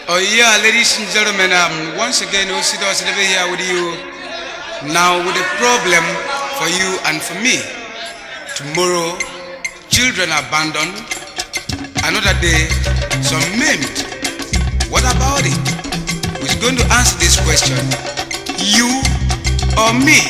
Oh yeah, ladies and gentlemen, once again, Osidos Lebe here with you. Now with a problem for you and for me. Tomorrow, children abandoned. Another day, some maimed. What about it? Who's going to answer this question? You or me?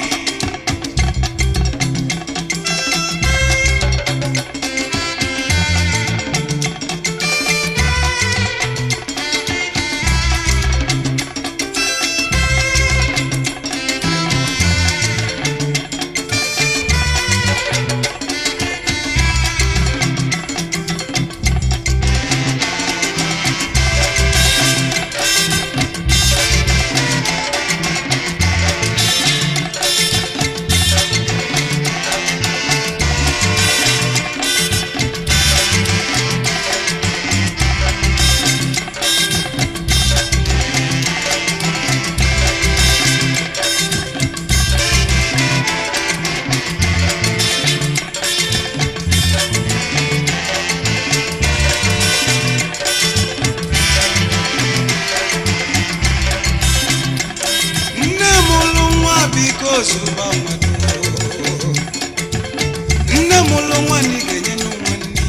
Nne mụlụ nwa n'igenye n'ụwa nni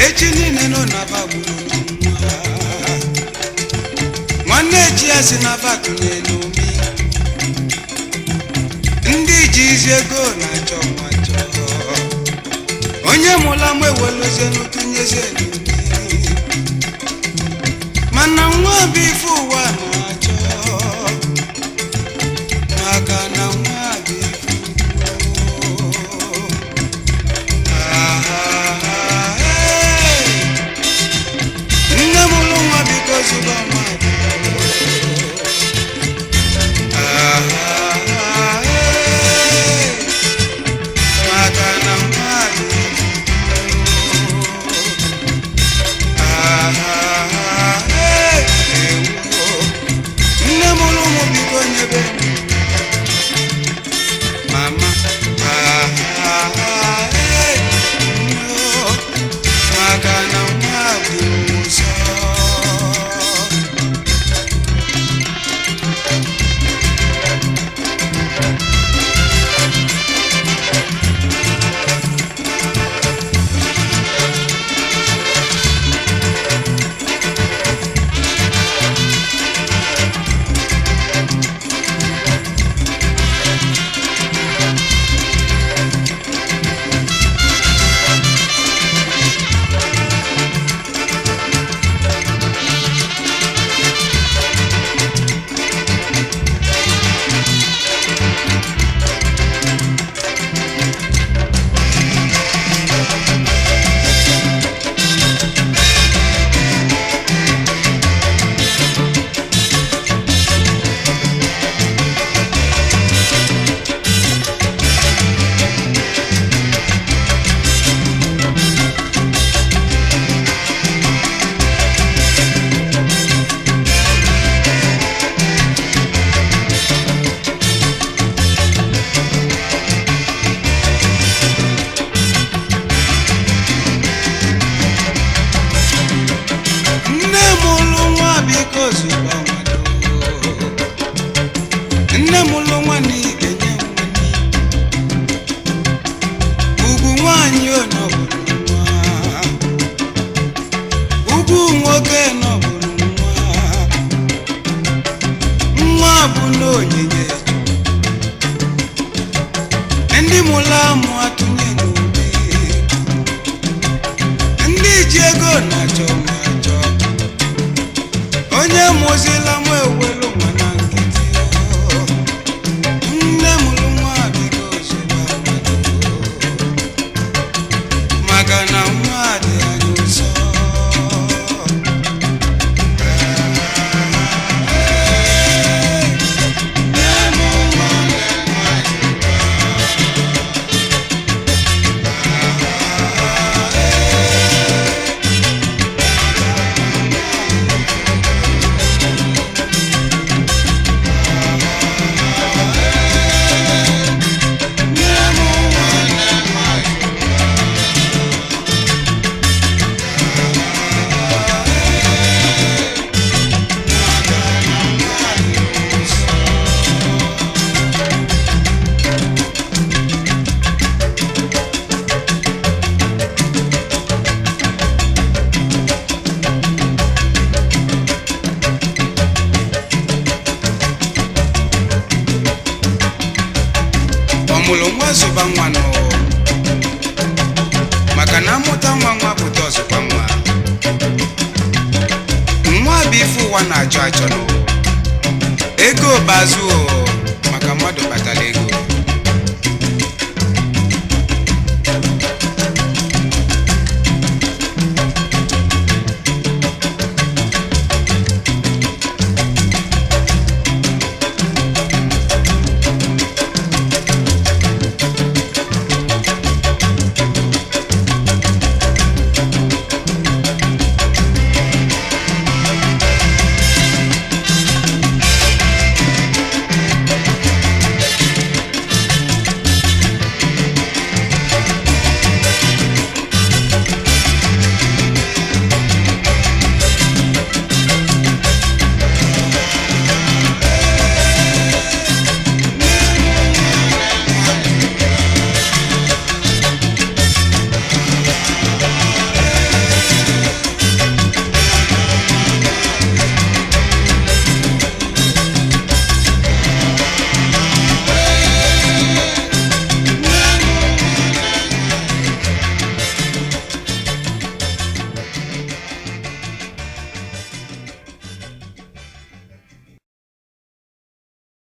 echi niile nọ n'aba gburu nwa nwanne echi ya si n'aba kụnye n'omi ndị ji izi ego na-achọ nwa chọọ onye mụla m eweluzie n'otunyezie n'omi mana nwa bụ ife ụwa na-achọ maka na nwa bụ nne mụlụ nwa biko zụba nwa maka na nwa bụ nne mụlụ ụmụ biko nyebe mama maka na nwa bụ ụzọ nne mụlụ nwa n'igenye ugwu nwaanyị nọbụrụ nwa ugwu nwoke nọbụrụ nwa bụ n'onyinye ndị mụlụ amụ atụnye n'obi ndị ji ego na-achọ achọ onye mụzila m ewelu mana nkịtị nne mụrụ nwa biko zụba maka na nwa dị anyị ụzọ ọzụba nwa nọ maka na amụta nwa pụta ọzụkwa nwa nwa bụ ife ụwa na-achọ achọ nọ ego bazụ